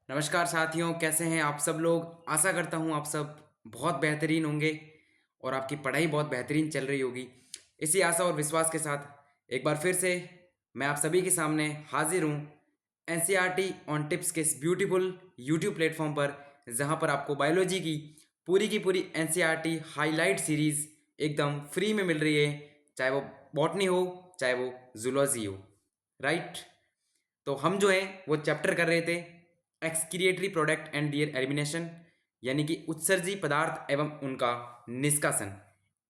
नमस्कार साथियों, कैसे हैं आप सब लोग। आशा करता हूँ आप सब बहुत बेहतरीन होंगे और आपकी पढ़ाई बहुत बेहतरीन चल रही होगी। इसी आशा और विश्वास के साथ एक बार फिर से मैं आप सभी के सामने हाजिर हूँ एनसीईआरटी ऑन टिप्स के इस ब्यूटीफुल यूट्यूब प्लेटफॉर्म पर, जहाँ पर आपको बायोलॉजी की पूरी एनसीईआरटी हाईलाइट सीरीज एकदम फ्री में मिल रही है, चाहे वो बॉटनी हो चाहे वो जूलॉजी हो। राइट। तो हम जो है वो चैप्टर कर रहे थे excretory product and their elimination, यानी कि उत्सर्जी पदार्थ एवं उनका निष्कासन।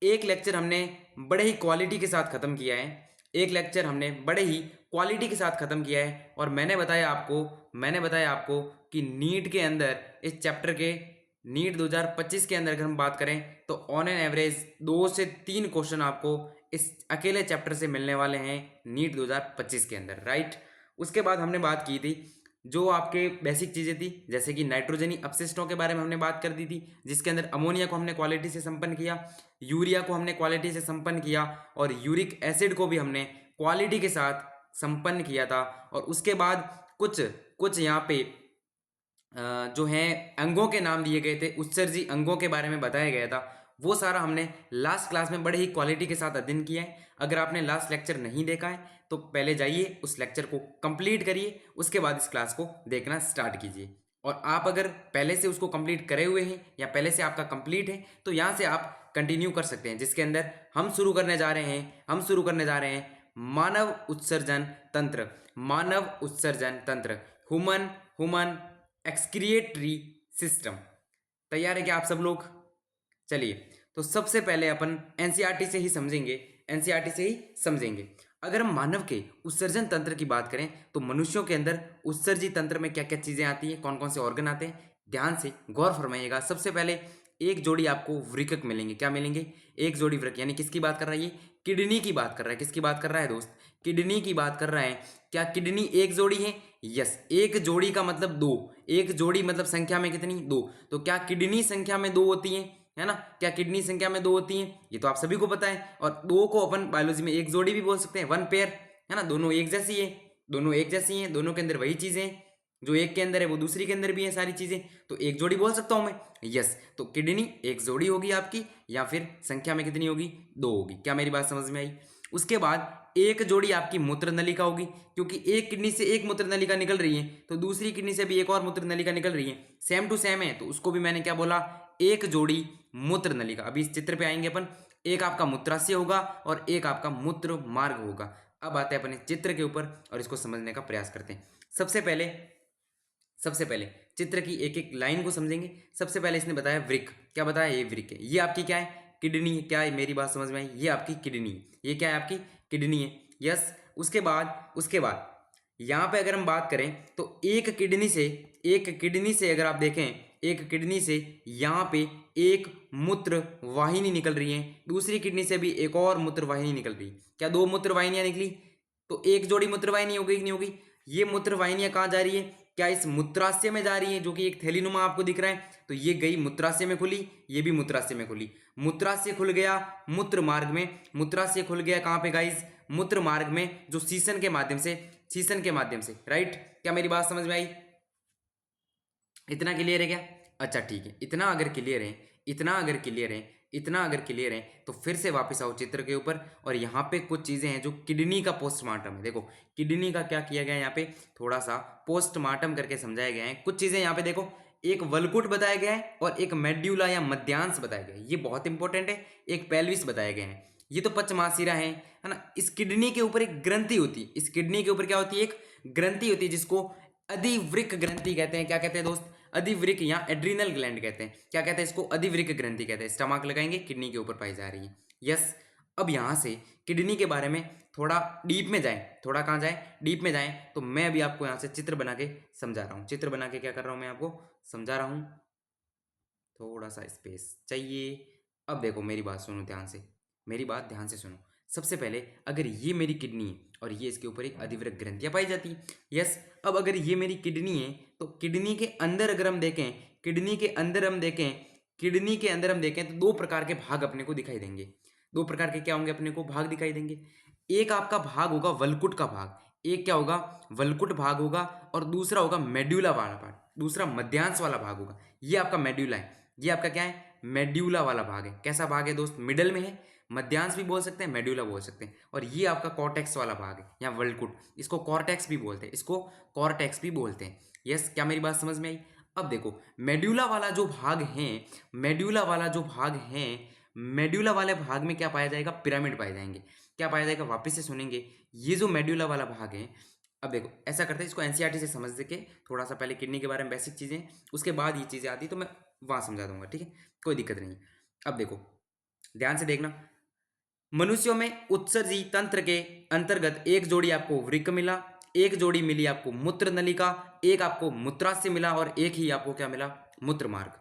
एक लेक्चर हमने बड़े ही क्वालिटी के साथ ख़त्म किया है। एक लेक्चर हमने बड़े ही क्वालिटी के साथ ख़त्म किया है और मैंने बताया आपको कि नीट के अंदर इस चैप्टर के नीट 2025 के अंदर अगर हम बात करें तो ऑन एन एवरेज 2 से 3 क्वेश्चन आपको इस अकेले चैप्टर से मिलने वाले हैं नीट 2025 के अंदर। राइट। उसके बाद हमने बात की थी जो आपके बेसिक चीज़ें थी, जैसे कि नाइट्रोजनी अपशिष्टों के बारे में हमने बात कर दी थी, जिसके अंदर अमोनिया को हमने क्वालिटी से संपन्न किया, यूरिया को हमने क्वालिटी से संपन्न किया और यूरिक एसिड को भी हमने क्वालिटी के साथ संपन्न किया था। और उसके बाद कुछ कुछ यहाँ पे जो हैं अंगों के नाम दिए गए थे, उत्सर्जी अंगों के बारे में बताया गया था। वो सारा हमने लास्ट क्लास में बड़े ही क्वालिटी के साथ अध्ययन किया है। अगर आपने लास्ट लेक्चर नहीं देखा है तो पहले जाइए उस लेक्चर को कंप्लीट करिए, उसके बाद इस क्लास को देखना स्टार्ट कीजिए। और आप अगर पहले से उसको कंप्लीट करे हुए हैं या पहले से आपका कंप्लीट है तो यहाँ से आप कंटिन्यू कर सकते हैं, जिसके अंदर हम शुरू करने जा रहे हैं मानव उत्सर्जन तंत्र। मानव उत्सर्जन तंत्र, ह्यूमन ह्यूमन एक्सक्रिएटरी सिस्टम। तैयार है क्या आप सब लोग? चलिए, तो सबसे पहले अपन एनसीईआरटी से ही समझेंगे। अगर हम मानव के उत्सर्जन तंत्र की बात करें तो मनुष्यों के अंदर उत्सर्जी तंत्र में क्या क्या चीजें आती हैं, कौन कौन से ऑर्गन आते हैं, ध्यान से गौर फरमाइएगा। सबसे पहले एक जोड़ी आपको वृक्क मिलेंगे। क्या मिलेंगे? एक जोड़ी वृक्क। यानी किसकी बात कर रहा है ये? किडनी की बात कर रहा है। किसकी बात कर रहा है दोस्त? किडनी की बात कर रहा है। क्या किडनी एक जोड़ी है? यस। एक जोड़ी का मतलब दो। एक जोड़ी मतलब संख्या में कितनी? दो। तो क्या किडनी संख्या में दो होती है? है ना? क्या किडनी संख्या में दो होती हैं? ये तो आप सभी को पता है। और दो को अपन बायोलॉजी में एक जोड़ी भी बोल सकते हैं, वन पेयर, है ना? दोनों एक जैसी है, दोनों के अंदर वही चीजें हैं, जो एक के अंदर है वो दूसरी के अंदर भी है सारी चीजें, तो एक जोड़ी बोल सकता हूं मैं। यस। तो किडनी एक जोड़ी होगी आपकी, या फिर संख्या में कितनी होगी? दो होगी। क्या मेरी बात समझ में आई? उसके बाद एक जोड़ी आपकी मूत्र नलिका होगी, क्योंकि एक किडनी से एक मूत्र नलिका निकल रही है तो दूसरी किडनी से भी एक और मूत्र नलिका निकल रही है, सेम टू सेम है, तो उसको भी मैंने क्या बोला? एक जोड़ी मूत्र नलिका। अभी इस चित्र पे आएंगे अपन। एक आपका मूत्राशय होगा और एक आपका मूत्र मार्ग होगा। अब आते हैं अपने चित्र के ऊपर और इसको समझने का प्रयास करते हैं। सबसे पहले चित्र की एक एक लाइन को समझेंगे। सबसे पहले इसने बताया वृक्क। क्या बताया? ये वृक्क है। ये आपकी क्या है? किडनी है। क्या है? मेरी बात समझ में आई? ये आपकी किडनी है। ये क्या है? आपकी किडनी है। यस। उसके बाद यहाँ पे अगर हम बात करें तो एक किडनी से अगर आप देखें, एक किडनी से यहाँ पे एक मूत्र वाहिनी निकल रही है, दूसरी किडनी से भी एक और मूत्र वाहिनी निकल रही है। क्या दो मूत्र वाहिनियां निकली? तो एक जोड़ी मूत्र वाहिनी हो गई कि नहीं होगी? ये मूत्र वाहिनियां कहाँ जा रही है? क्या इस मूत्राशय में जा रही है, जो कि एक थैलीनुमा आपको दिख रहा है? तो ये गई मूत्राशय में खुली, ये भी मूत्राशय में खुली। मूत्राशय खुल गया मूत्र मार्ग में। मूत्राशय खुल गया कहाँ पे गाइस? मूत्र मार्ग में, जो शीशन के माध्यम से। राइट। क्या मेरी बात समझ में आई? इतना क्लियर है क्या? अच्छा ठीक है। इतना अगर क्लियर है तो फिर से वापस आओ चित्र के ऊपर। और यहाँ पे कुछ चीजें हैं जो किडनी का पोस्टमार्टम है। देखो किडनी का क्या किया गया है, यहाँ पे थोड़ा सा पोस्टमार्टम करके समझाया गया है। कुछ चीजें यहाँ पे देखो, एक वल्कुट बताया गया है और एक मेड्यूला या मध्यांश बताया गया है, ये बहुत इंपॉर्टेंट है। एक पेल्विस बताया गया है। ये तो पचमाशिरा है ना? इस किडनी के ऊपर एक ग्रंथि होती है। इस किडनी के ऊपर क्या होती है? एक ग्रंथि होती है, जिसको अधिवृक्क ग्रंथि कहते हैं। क्या कहते हैं दोस्त? अधिवृक्क या एड्रीनल ग्लैंड कहते हैं। क्या कहते हैं इसको? अधिवृक्क ग्रंथि कहते हैं। स्टमक लगाएंगे, किडनी के ऊपर पाई जा रही है। यस। अब यहां से किडनी के बारे में थोड़ा डीप में जाएं। थोड़ा कहाँ जाएं? डीप में जाएं। तो मैं अभी आपको यहां से चित्र बना के समझा रहा हूं। चित्र बना के क्या कर रहा हूं? मैं आपको समझा रहा हूं। थोड़ा सा स्पेस चाहिए। अब देखो मेरी बात सुनो ध्यान से, मेरी बात ध्यान से सुनो। सबसे पहले अगर ये मेरी किडनी है और ये इसके ऊपर एक अधिवृक्क ग्रंथियां पाई जाती है। यस। अब अगर ये मेरी किडनी है तो किडनी के अंदर अगर हम देखें, किडनी के अंदर हम देखें तो दो प्रकार के भाग अपने को दिखाई देंगे। दो प्रकार के क्या होंगे? अपने को भाग दिखाई देंगे। एक आपका भाग होगा वल्कुट का भाग, एक क्या होगा, वल्कुट भाग होगा, और दूसरा होगा मेड्यूला वाला पार्ट, दूसरा मध्यांश वाला भाग होगा। ये आपका मेड्यूला है, ये आपका क्या है, मेड्यूला वाला भाग है। कैसा भाग है दोस्त, मिडल में है, मध्यांश भी बोल सकते हैं, मेड्यूला बोल सकते हैं। और ये आपका कॉर्टेक्स वाला भाग है या वल्कुट, इसको कॉर्टेक्स भी बोलते हैं, इसको कॉर्टेक्स भी बोलते हैं। यस, क्या मेरी बात समझ में आई? अब देखो मेड्यूला वाला जो भाग है, मेड्यूला वाला जो भाग है, मेड्यूला वाले भाग में क्या पाया जाएगा, पिरामिड पाए जाएंगे। क्या पाया जाएगा, वापस से सुनेंगे, ये जो मेड्यूला वाला भाग है। अब देखो ऐसा करते हैं, इसको एनसीईआरटी से समझ के थोड़ा सा पहले किडनी के बारे में बेसिक चीज़ें, उसके बाद ये चीज़ें आती तो मैं वहाँ समझा दूंगा, ठीक है, कोई दिक्कत नहीं। अब देखो ध्यान से देखना, मनुष्यों में उत्सर्जी तंत्र के अंतर्गत एक जोड़ी आपको वृक्क मिला, एक जोड़ी मिली आपको मूत्र नलिका, एक आपको मूत्राशय मिला, और एक ही आपको क्या मिला, मूत्र मार्ग।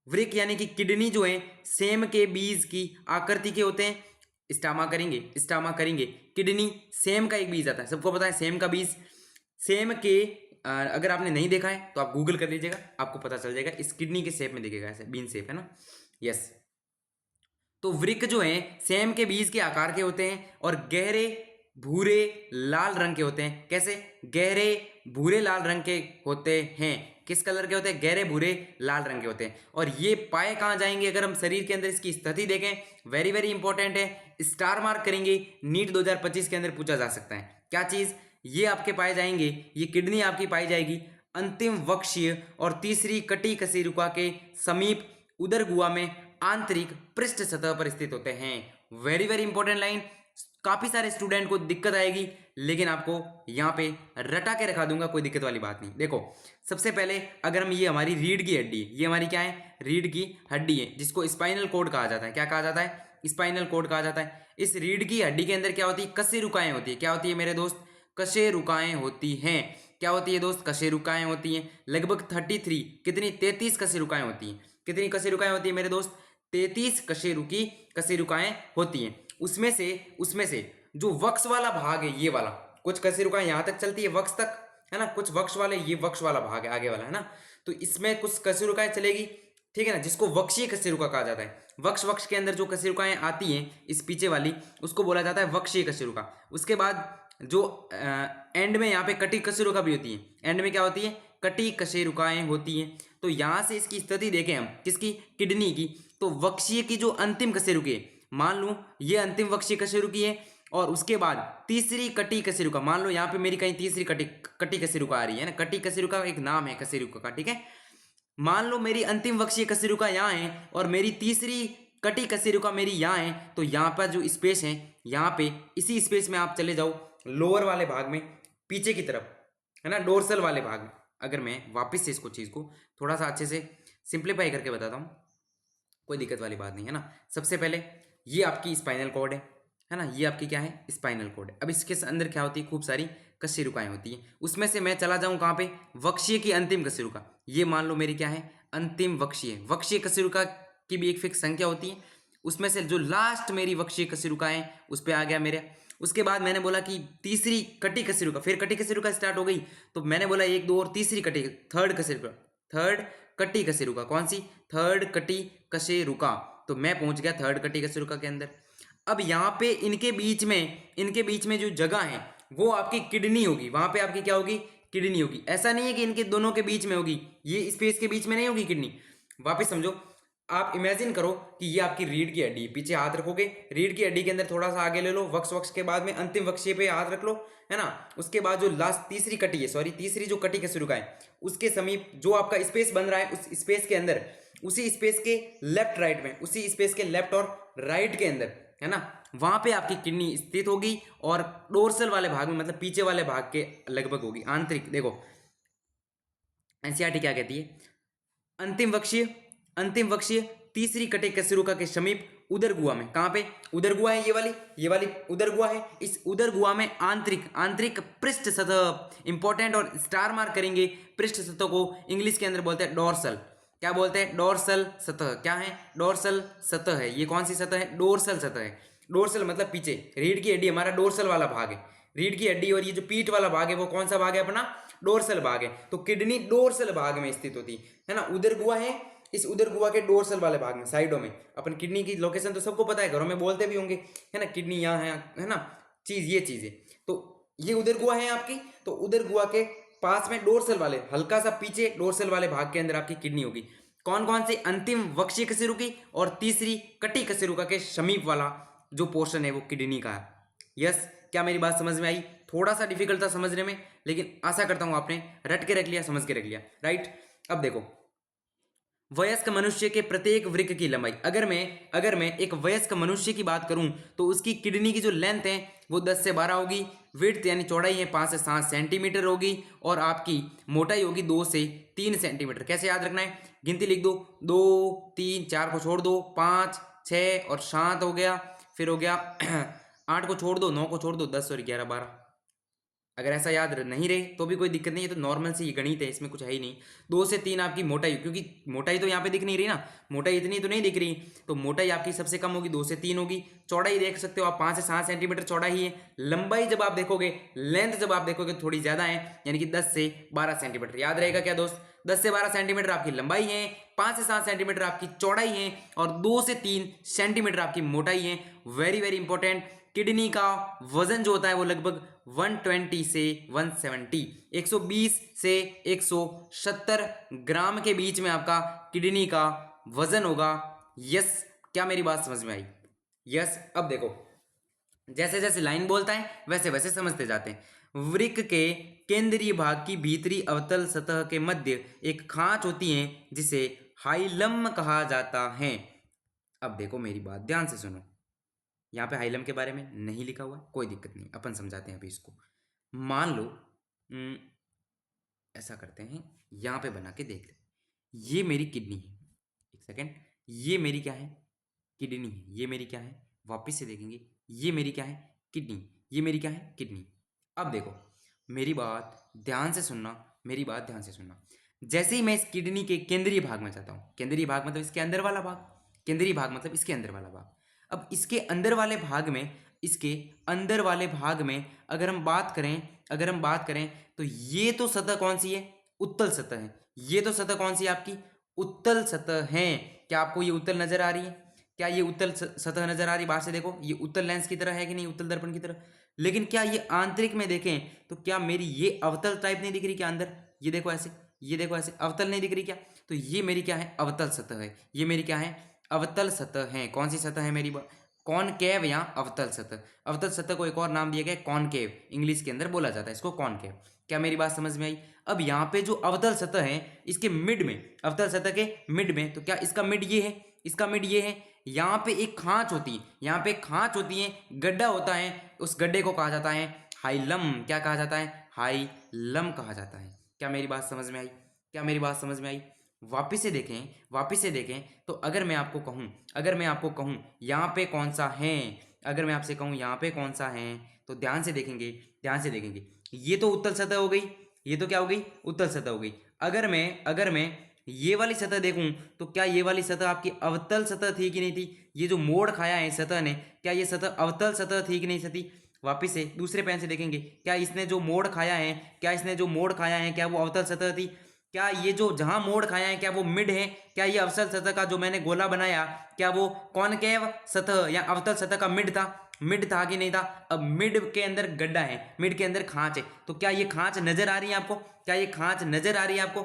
वृक्क यानी कि किडनी जो है सेम के बीज की आकृति के होते हैं। स्टामा करेंगे, स्टामा करेंगे, किडनी सेम का एक बीज आता है, सबको पता है सेम का बीज, सेम के अगर आपने नहीं देखा है तो आप गूगल कर लीजिएगा, आपको पता चल जाएगा, इस किडनी के शेप में दिखेगा, ऐसे बीन शेप है ना। यस, तो वृक्क जो है सेम के बीज के आकार के होते हैं और गहरे भूरे लाल रंग के होते हैं। कैसे, गहरे भूरे लाल रंग के होते हैं। किस कलर के होते हैं, गहरे भूरे लाल रंग के होते हैं। और ये पाए कहाँ जाएंगे, अगर हम शरीर के अंदर इसकी स्थिति देखें, वेरी वेरी इंपॉर्टेंट है, स्टार मार्क करेंगे, नीट 2025 के अंदर पूछा जा सकता है। क्या चीज, ये आपके पाए जाएंगे, ये किडनी आपकी पाई जाएगी अंतिम वक्षीय और तीसरी कटी कशेरुका के समीप उदर गुहा में आंतरिक पृष्ठ सतह पर स्थित होते हैं। वेरी वेरी इंपॉर्टेंट लाइन, काफी सारे स्टूडेंट को दिक्कत आएगी, लेकिन आपको यहां पे रटा के रखा दूंगा, कोई दिक्कत वाली बात नहीं। देखो सबसे पहले अगर हम, ये हमारी रीढ़ की हड्डी है, ये हमारी क्या है, रीढ़ की हड्डी है, जिसको स्पाइनल कोड कहा जाता है। क्या कहा जाता है, स्पाइनल कोड कहा जाता है। इस रीढ़ की हड्डी के अंदर क्या होती है, कशेरुकाएं होती है। क्या होती है मेरे दोस्त, कशेरुकाएं होती हैं। क्या होती है दोस्त, कशेरुकाएं होती हैं। लगभग 33, कितनी, 33 कशेरुकाएं होती हैं। कितनी कशेरुकाएं होती है मेरे दोस्त, 33 कशेरुकी कशेरुकाएं होती हैं। उसमें से जो वक्ष वाला भाग है, ये वाला, कुछ कशेरुकाएं यहां तक चलती है वक्ष तक, है ना, कुछ वक्ष वाले, ये वक्ष वाला भाग है आगे वाला, है ना, तो इसमें कुछ कशेरुकाएं चलेगी, ठीक है ना, जिसको वक्षीय कशेरुका कहा जाता है। वक्ष के अंदर जो कशेरुकाएं आती हैं इस पीछे वाली, उसको बोला जाता है वक्षीय कशेरुका। उसके बाद जो एंड में यहाँ पे कटी कशेरुका भी होती है, एंड में क्या होती है, कटी कशेरुकाएं होती हैं। तो यहां से इसकी स्थिति देखें हम, किसकी, किडनी की, तो वक्षीय की जो अंतिम कशेरुकी है, मान लो ये अंतिम वक्षीय कशेरुकी है, और उसके बाद तीसरी कटी कशेरुका, मान लो यहाँ पे मेरी कहीं तीसरी कटी कशेरुका आ रही है ना, कटी कशेरुका एक नाम है कशेरुका का, ठीक है। मान लो मेरी अंतिम वक्षीय कशेरुका यहाँ है और मेरी तीसरी कटी कशेरुका मेरी यहाँ है, तो यहाँ पर जो स्पेस है, यहाँ पे इसी स्पेस में आप चले जाओ लोअर वाले भाग में, पीछे की तरफ, है ना, डोर्सल वाले भाग में। अगर मैं वापस से इसको चीज़ को थोड़ा सा अच्छे से सिंप्लीफाई करके बताता हूँ, कोई दिक्कत वाली बात नहीं है ना। सबसे पहले ये आपकी स्पाइनल कॉर्ड है ना, ये आपकी क्या है, स्पाइनल कॉर्ड है। अब इसके अंदर क्या होती है, खूब सारी कशेरुकाएं होती हैं। उसमें से मैं चला जाऊं कहाँ पे, वक्षीय की अंतिम कशेरुका, ये मान लो मेरी क्या है, अंतिम वक्षीय कशेरुका की भी एक फिक्स संख्या होती है। उसमें से जो लास्ट मेरी वक्षीय कशेरुका है उस पर आ गया मेरे। उसके बाद मैंने बोला कि तीसरी कटी कशेरुका, फिर कटी कशेरुका स्टार्ट हो गई, तो मैंने बोला एक दो और तीसरी कटी, थर्ड कशेरुका, थर्ड कटी कशेरुका, कौन सी, थर्ड कटी कशेरुका। तो मैं पहुंच गया थर्ड कटी कशेरुका के अंदर। अब यहाँ पे इनके बीच में जो जगह है वो आपकी किडनी होगी, वहां पे आपकी क्या होगी, किडनी होगी। ऐसा नहीं है कि इनके दोनों के बीच में होगी, ये स्पेस के बीच में नहीं होगी किडनी। वापस समझो, आप इमेजिन करो कि ये आपकी रीढ़ की हड्डी, पीछे हाथ रखोगे, रीढ़ की हड्डी के अंदर थोड़ा सा आगे ले लो, वक्ष के बाद में अंतिम वक्षीय पे हाथ रख लो, है ना। उसके बाद जो लास्ट तीसरी जो कटी कशेरुका है, उसके समीप जो आपका स्पेस बन रहा है, उस स्पेस के अंदर, उसी स्पेस के लेफ्ट राइट में, उसी स्पेस के लेफ्ट और राइट के अंदर, है ना, वहां पे आपकी किडनी स्थित होगी। और डोर्सल वाले भाग में, मतलब पीछे वाले भाग के लगभग होगी, आंतरिक। देखो एनसीईआरटी क्या कहती है, अंतिम वक्षीय तीसरी कटी कशेरुका के समीप उदर गुहा में, कहां पे, उदर गुहा है, ये वाली उदर गुहा है। इस उदर गुहा में आंतरिक पृष्ठ सतह, इंपॉर्टेंट, और स्टार मार्क करेंगे, पृष्ठ सतह को इंग्लिश के अंदर बोलते हैं डोर्सल। क्या बोलते हैं, डोर्सल सतह। क्या है, डोर्सल सतह है। ये कौन सी सतह है, डोर्सल सतह है। डोर्सल मतलब पीछे, रीढ़ की हड्डी हमारा डोर्सल वाला भाग है, रीढ़ की हड्डी, और ये जो पीठ वाला भाग है वो कौन सा भाग है अपना, डोर्सल भाग है। तो किडनी डोर्सल भाग में स्थित होती है ना, उदर गुहा है, इस उदर गुहा के डोर्सल वाले भाग में, साइडों में। अपन किडनी की लोकेशन तो सबको पता है, घरों में बोलते भी होंगे, है ना, किडनी यहाँ है ना, चीज ये चीज है। तो ये उदर गुहा है आपकी, तो उदर गुहा के पास में डोर्सल वाले, हल्का सा पीछे डोर्सल वाले भाग के अंदर आपकी किडनी होगी। कौन कौन से? अंतिम वक्षीय कशेरुकी और तीसरी कटी कशेरुका के समीप वाला जो पोर्शन है वो किडनी का है। यस, क्या मेरी बात समझ में आई? थोड़ा सा डिफिकल्ट था समझने में, लेकिन आशा करता हूं आपने रट के रख लिया, समझ के रख लिया, राइट। अब देखो, वयस्क मनुष्य के प्रत्येक वृक्क की लंबाई, अगर मैं एक वयस्क मनुष्य की बात करूं तो उसकी किडनी की जो लेंथ है वो 10 से 12 होगी, विड्थ यानी चौड़ाई है 5 से 7 सेंटीमीटर होगी, और आपकी मोटाई होगी 2 से 3 सेंटीमीटर। कैसे याद रखना है? गिनती लिख दो, 2 3 4 को छोड़ दो, 5 6 और 7 हो गया, फिर हो गया 8 को छोड़ दो, 9 को छोड़ दो, 10 और 11 12। अगर ऐसा याद नहीं रहे तो भी कोई दिक्कत नहीं है, तो नॉर्मल से ये गणित है, इसमें कुछ है ही नहीं। 2 से 3 आपकी मोटाई, क्योंकि मोटाई तो यहाँ पे दिख नहीं रही ना, मोटाई इतनी तो नहीं दिख रही, तो मोटाई आपकी सबसे कम होगी, 2 से 3 होगी। चौड़ाई देख सकते हो आप, 5 से 7 सेंटीमीटर चौड़ाई है। लंबाई जब आप देखोगे, लेंथ जब आप देखोगे थोड़ी ज्यादा है, यानी कि 10 से 12 सेंटीमीटर। याद रहेगा क्या दोस्त? 10 से 12 सेंटीमीटर आपकी लंबाई है, 5 से 7 सेंटीमीटर आपकी चौड़ाई है, और 2 से 3 सेंटीमीटर आपकी मोटाई है। Very very important. किडनी का वजन जो होता है वो लगभग 120 से 170, 120 से 170 ग्राम के बीच में आपका किडनी का वजन होगा। यस, क्या मेरी बात समझ में आई? यस। अब देखो, जैसे जैसे लाइन बोलता है वैसे वैसे समझते जाते हैं। वृक्क के केंद्रीय भाग की भीतरी अवतल सतह के मध्य एक खांच होती है जिसे हाइलम कहा जाता है। अब देखो, मेरी बात ध्यान से सुनो। यहाँ पे हाइलम के बारे में नहीं लिखा हुआ, कोई दिक्कत नहीं, अपन समझाते हैं अभी इसको। मान लो हम्म, ऐसा करते हैं, यहाँ पे बना के देख ले। ये मेरी किडनी है, एक सेकेंड, ये मेरी क्या है? किडनी है। ये मेरी क्या है? वापस से देखेंगे, ये मेरी क्या है? किडनी। ये मेरी क्या है? किडनी। अब देखो, मेरी बात ध्यान से सुनना, मेरी बात ध्यान से सुनना। जैसे ही मैं इस किडनी के केंद्रीय भाग में जाता हूँ, केंद्रीय भाग मतलब इसके अंदर वाला भाग, केंद्रीय भाग मतलब इसके अंदर वाला भाग। अब इसके अंदर वाले भाग में, इसके अंदर वाले भाग में अगर हम बात करें तो ये तो सतह कौन सी है? उत्तल सतह है। ये तो सतह कौन सी है आपकी? उत्तल सतह है। क्या आपको ये उत्तल नजर आ रही है? क्या ये उत्तल सतह नजर आ रही? बाहर से देखो, ये उत्तल लेंस की तरह है कि नहीं? उत्तल दर्पण की तरह। लेकिन क्या ये आंतरिक में देखें तो क्या मेरी ये अवतल टाइप नहीं दिख रही क्या अंदर? ये देखो ऐसे, ये देखो ऐसे, अवतल नहीं दिख रही क्या? तो ये मेरी क्या है? अवतल सतह है। ये मेरी क्या है? अवतल सतह है। कौन सी सतह है मेरी? कॉनकेव या अवतल सतह। अवतल सतह को एक और नाम दिया गया कॉनकेव, इंग्लिश के अंदर बोला जाता है इसको कॉनकेव। क्या मेरी बात समझ में आई? अब यहाँ पे जो अवतल सतह है, इसके मिड में, अवतल सतह के मिड में, तो क्या इसका मिड ये है? इसका मिड ये है। यहाँ पे एक खांच होती है, यहाँ पे एक खांच होती है, गड्ढा होता है, उस गड्ढे को कहा जाता है हाइलम। क्या कहा जाता है? हाइलम कहा जाता है। क्या मेरी बात समझ में आई? क्या मेरी बात समझ में आई? वापिस से देखें तो अगर मैं आपको कहूं यहाँ पे कौन सा है, अगर मैं आपसे कहूं यहाँ पे कौन सा है, तो ध्यान से देखेंगे, ये तो उत्तल सतह हो गई, ये तो क्या हो गई? उत्तल सतह हो गई। अगर मैं ये वाली सतह देखूं तो क्या ये वाली सतह आपकी अवतल सतह थी कि नहीं थी? ये जो मोड़ खाया है सतह ने, क्या ये सतह अवतल सतह थी कि नहीं थी? वापिस से दूसरे पेन से देखेंगे, क्या इसने जो मोड़ खाया है, क्या वो अवतल सतह थी? क्या ये जो जहां मोड़ खाया है क्या वो मिड है? क्या ये अवतल सतह का जो मैंने गोला बनाया, क्या वो कॉनकेव सतह या अवतल सतह का मिड था? मिड था कि नहीं था? अब मिड के अंदर गड्ढा है, मिड के अंदर खांच है, तो क्या ये खांच नजर आ रही है आपको? क्या ये खांच नजर आ रही है आपको?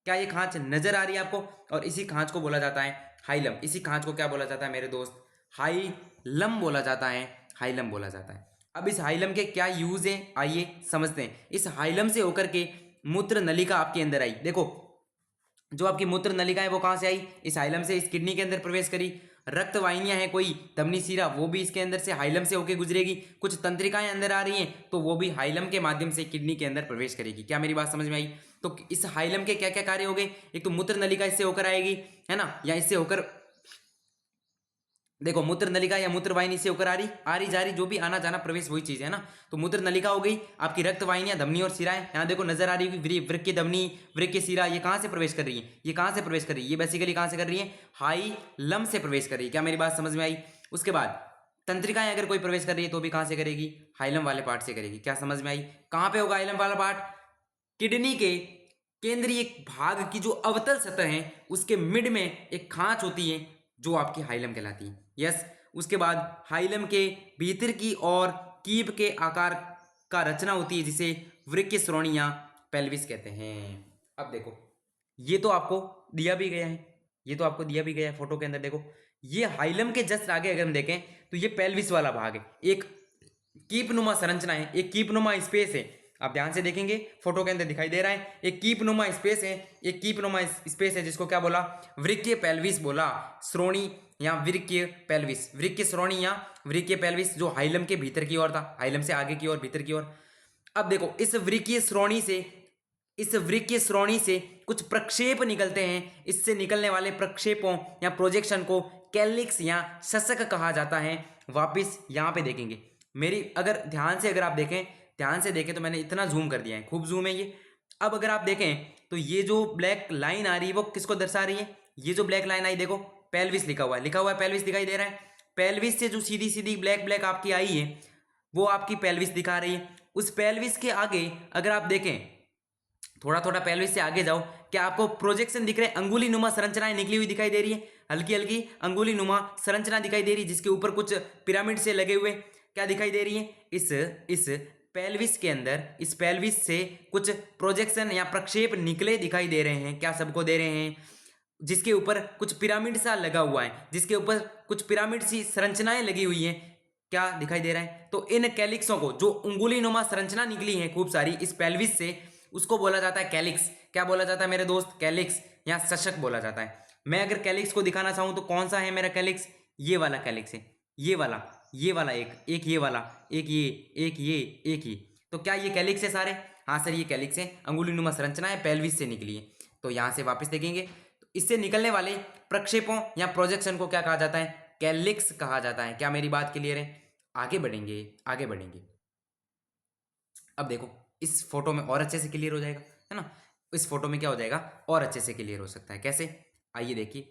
क्या ये खांच नजर आ रही है आपको? और इसी खांच को बोला जाता है हाइलम। इसी खांच को क्या बोला जाता है मेरे दोस्त? हाइलम बोला जाता है। हाइलम बोला जाता है। अब इस हाइलम के क्या यूज है, आइए समझते हैं। इस हाइलम से होकर के मूत्र नलिका आपके अंदर आई। देखो, जो आपकी मूत्र नलिका है वो कहां से आई? इस हाइलम से इस किडनी के अंदर प्रवेश करी। रक्त वाहिनियां हैं कोई, धमनी सीरा, वो भी इसके अंदर से हाइलम से होकर गुजरेगी। कुछ तंत्रिकाएं अंदर आ रही हैं तो वो भी हाइलम के माध्यम से किडनी के अंदर प्रवेश करेगी। क्या मेरी बात समझ में आई? तो इस हाइलम के क्या क्या कार्य हो गए? एक तो मूत्र नलिका इससे होकर आएगी, है ना, या इससे होकर, देखो मूत्र नलिका या मूत्र वाहिनी से होकर आ रही जा रही, जो भी आना जाना प्रवेश वही चीज है ना। तो मूत्र नलिका हो गई, आपकी रक्त वाहिनियां, धमनी और सिराएं, यहाँ देखो नजर आ रही होगी, वृक्क की धमनी, वृक्क की सिरा, ये कहां से प्रवेश कर रही है? ये कहां से प्रवेश कर रही है? ये बेसिकली कहां से कर रही है? हाइलम से प्रवेश कर रही है। क्या मेरी बात समझ में आई? उसके बाद तंत्रिकाएं अगर कोई प्रवेश कर रही है तो भी कहां से करेगी? हाइलम वाले पार्ट से करेगी। क्या समझ में आई? कहां पे होगा हाइलम वाला पार्ट? किडनी के केंद्रीय भाग की जो अवतल सतह है उसके मिड में एक खांच होती है जो आपकी हाइलम कहलाती है। यस। उसके बाद हाइलम के भीतर की और कीप के आकार का रचना होती है जिसे वृक्क श्रोणि या पेल्विस कहते हैं। अब देखो, ये तो आपको दिया भी गया है, ये तो आपको दिया भी गया है फोटो के अंदर। देखो, ये हाइलम के जस्ट आगे अगर हम देखें तो ये पेल्विस वाला भाग है, एक कीपनुमा संरचना है, एक कीपनुमा स्पेस है। आप ध्यान से देखेंगे फोटो के अंदर दिखाई दे रहा है, एक कीपनुमा स्पेस है, एक कीपनुमा स्पेस है जिसको क्या बोला, वृक्कीय पेल्विस बोला, श्रोणि या वृक्कीय पेल्विस, वृक्कीय श्रोणि या वृक्कीय पेल्विस, जो हाइलम के भीतर की ओर था, हाइलम से आगे की ओर, भीतर की ओर। अब देखो, इस वृक्कीय श्रोणि से, इस वृक्कीय श्रोणि से कुछ प्रक्षेप निकलते हैं। इससे निकलने वाले प्रक्षेपों या प्रोजेक्शन को कैलिक्स या शशक कहा जाता है। वापिस यहाँ पे देखेंगे, मेरी अगर ध्यान से अगर आप देखें, ध्यान से देखें तो मैंने इतना जूम कर दिया है, खूब जूम है ये। अब अगर आप देखें तो ये जो ब्लैक लाइन आ रही है वो किसको दर्शा रही है, ये जो ब्लैक लाइन आई देखो, पेल्विस लिखा हुआ है, लिखा हुआ है पेल्विस दिखाई दे रहा है। पेल्विस से जो सीधी सीधी ब्लैक ब्लैक आपकी आई है वो आपकी पेल्विस दिखा रही है। उस पेल्विस के आगे अगर आप देखें, थोड़ा थोड़ा पेल्विस से आगे जाओ, क्या आपको प्रोजेक्शन दिख रहे हैं, अंगुली नुमा संरचनाएं निकली हुई दिखाई दे रही है, हल्की हल्की अंगुली नुमा संरचना दिखाई दे रही है जिसके ऊपर कुछ पिरामिड से लगे हुए क्या दिखाई दे रही है। इस पेल्विस के अंदर, इस पेल्विस से कुछ प्रोजेक्शन या प्रक्षेप निकले दिखाई दे रहे हैं, क्या सबको दे रहे हैं, जिसके ऊपर कुछ पिरामिड सा लगा हुआ है, जिसके ऊपर कुछ पिरामिड सी संरचनाएं लगी हुई हैं, क्या दिखाई दे रहा है। तो इन कैलिक्सों को, जो उंगुली नुमा संरचना निकली है खूब सारी इस पेल्विस से, उसको बोला जाता है कैलिक्स। क्या बोला जाता है मेरे दोस्त, कैलिक्स या शशक बोला जाता है। मैं अगर कैलिक्स को दिखाना चाहूं तो कौन सा है मेरा कैलिक्स, ये वाला कैलिक्स है, ये वाला, ये वाला, एक ये वाला, एक ये, एक ये, एक ये। तो क्या ये कैलिक्स है सारे? हाँ सर, ये कैलिक्स है, अंगुली नुमा संरचना है, पेल्विस से निकली है। तो यहां से वापस देखेंगे तो इससे निकलने वाले प्रक्षेपों या प्रोजेक्शन को क्या कहा जाता है, कैलिक्स कहा जाता है। क्या मेरी बात क्लियर है? आगे बढ़ेंगे, आगे बढ़ेंगे। अब देखो, इस फोटो में और अच्छे से क्लियर हो जाएगा, है ना। इस फोटो में क्या हो जाएगा, और अच्छे से क्लियर हो सकता है। कैसे? आइए देखिए,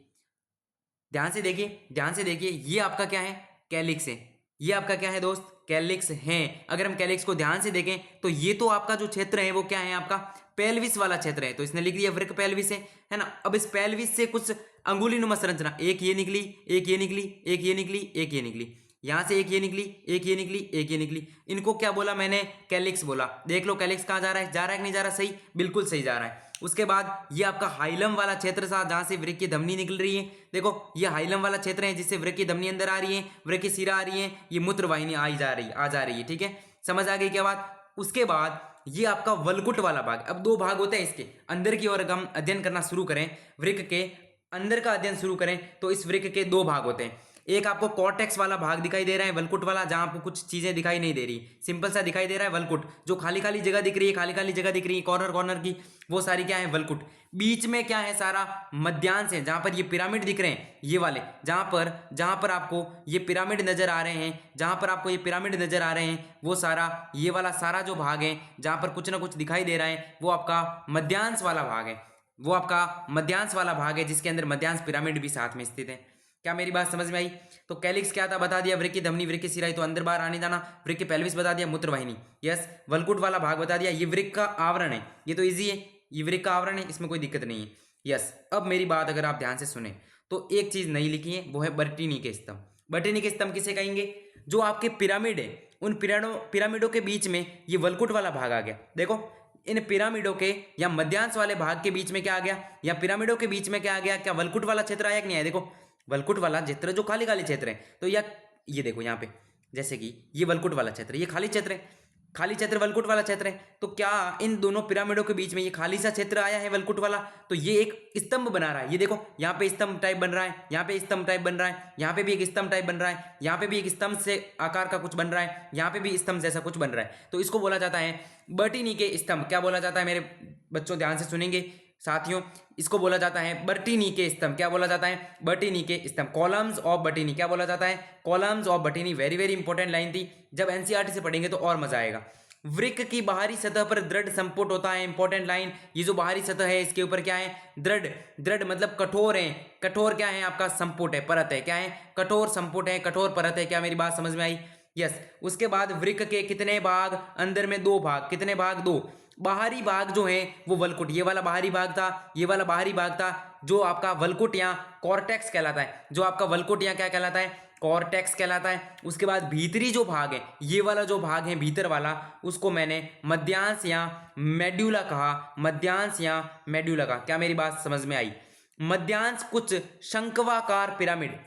ध्यान से देखिए, ध्यान से देखिए, ये आपका क्या है, कैलिक्स है। ये आपका क्या है दोस्त, कैलिक्स है। अगर हम कैलिक्स को ध्यान से देखें तो ये तो आपका जो क्षेत्र है वो क्या है, आपका पेल्विस वाला क्षेत्र है। तो इसने लिख दिया वृक्क पेल्विस है ना। अब इस पेल्विस से कुछ अंगुली नुमा संरचना, एक ये निकली, एक ये निकली, एक ये निकली, एक ये निकली, यहां से एक ये निकली, एक ये निकली, एक ये निकली। इनको क्या बोला मैंने, कैलिक्स बोला। देख लो कैलिक्स कहाँ जा रहा है, जा रहा है कि नहीं जा रहा, सही, बिल्कुल सही जा रहा है। उसके बाद ये आपका हाइलम वाला क्षेत्र था जहां से वृक्क की धमनी निकल रही है। देखो, ये हाइलम वाला क्षेत्र है जिससे वृक्क की धमनी अंदर आ रही है, वृक्क की शिरा आ रही है, ये मूत्र वाहिनी आ जा रही है। ठीक है, समझ आ गई क्या बात। उसके बाद ये आपका वलकुट वाला भाग। अब दो भाग होते हैं इसके अंदर की ओर। हम अध्ययन करना शुरू करें, वृक्क के अंदर का अध्ययन शुरू करें तो इस वृक्क के दो भाग होते हैं। एक आपको कॉर्टेक्स वाला भाग दिखाई दे रहा है, वलकुट वाला, जहां आपको कुछ चीजें दिखाई नहीं दे रही, सिंपल सा दिखाई दे रहा है वलकुट। जो खाली खाली जगह दिख रही है, खाली खाली जगह दिख रही है कॉर्नर कॉर्नर की, वो सारी क्या है, वलकुट। बीच में क्या है, सारा मध्यांश है, जहां पर ये पिरामिड दिख रहे हैं, ये वाले, जहां पर आपको ये पिरामिड नजर आ रहे हैं, जहां पर आपको ये पिरामिड नजर आ रहे हैं, वो सारा, ये वाला सारा जो भाग है जहां पर कुछ ना कुछ दिखाई दे रहा है, वो आपका मध्यांश वाला भाग है। वो आपका मध्यांश वाला भाग है जिसके अंदर मध्यांश पिरामिड भी साथ में स्थित है। क्या मेरी बात समझ में आई। तो कैलिक्स क्या था बता दिया, वृक्क की धमनी, वृक्क की शिरा तो अंदर बाहर आने जाना, वृक्क की पेल्विस बता दिया, मूत्रवाहिनी, यस। वलकुट वाला भाग बता दिया, ये वृक्क का आवरण है, ये तो इजी है, ये वृक्क का आवरण है, इसमें कोई दिक्कत नहीं है, यस। अब मेरी बात अगर आप ध्यान से सुने तो एक चीज नहीं लिखी है, वो है बर्टीनी के स्तंभ। बर्टीनी के स्तंभ किसे कहेंगे, जो आपके पिरामिड है, उन पिरामिडों के बीच में ये वलकुट वाला भाग आ गया। देखो, इन पिरामिडों के या मध्यांश वाले भाग के बीच में क्या आ गया, या पिरामिडों के बीच में क्या आ गया, क्या वलकुट वाला क्षेत्र आया कि नहीं आया। देखो, वलकुट वाला क्षेत्र जो खाली खाली क्षेत्र है, तो या ये देखो यहाँ पे, जैसे कि ये वलकुट वाला क्षेत्र, ये खाली क्षेत्र है, खाली क्षेत्र वलकुट वाला क्षेत्र है। तो क्या इन दोनों पिरामिडों के बीच में ये खाली सा क्षेत्र आया है वलकुट वाला, तो ये एक स्तंभ बना रहा है। ये देखो, यहाँ पे स्तंभ टाइप बन रहा है, यहाँ पे स्तंभ टाइप बन रहा है, यहाँ पे भी एक स्तंभ टाइप बन रहा है, यहाँ पे भी एक स्तंभ से आकार का कुछ बन रहा है, यहाँ पे भी स्तंभ जैसा कुछ बन रहा है। तो इसको बोला जाता है बर्टीनी के स्तंभ। क्या बोला जाता है मेरे बच्चों, ध्यान से सुनेंगे साथियों, इसको बोला जाता है बर्टीनी के स्तंभ। क्या बोला जाता है, बर्टीनी के स्तंभ, कॉलम्स ऑफ बर्टीनी। क्या बोला जाता है, columns of बर्टीनी। Very very important line थी, जब एनसीईआरटी से पढ़ेंगे तो और मजा आएगा। वृक्क की बाहरी सतह पर दृढ़ संपुट होता है, इंपॉर्टेंट लाइन। ये जो बाहरी सतह है इसके ऊपर क्या है, दृढ़, दृढ़ मतलब कठोर है, कठोर क्या है आपका, संपुट है, परत है, क्या है, कठोर संपुट है, कठोर परत है। क्या मेरी बात समझ में आई, यस। उसके बाद वृक्क के कितने भाग, अंदर में दो भाग, कितने भाग, दो। बाहरी भाग जो है वो वलकुट, ये वाला बाहरी भाग था, ये वाला बाहरी भाग था, जो आपका वलकुट या कॉर्टेक्स कहलाता है, जो आपका वलकुट या क्या कहलाता है, कॉर्टेक्स कहलाता है। उसके बाद भीतरी जो भाग है, ये वाला जो भाग है भीतर वाला, उसको मैंने मध्यांश या मेड्यूला कहा, मध्यांश या मेड्यूला कहा। क्या मेरी बात समझ में आई? मध्यांश कुछ शंक्वाकार पिरामिड,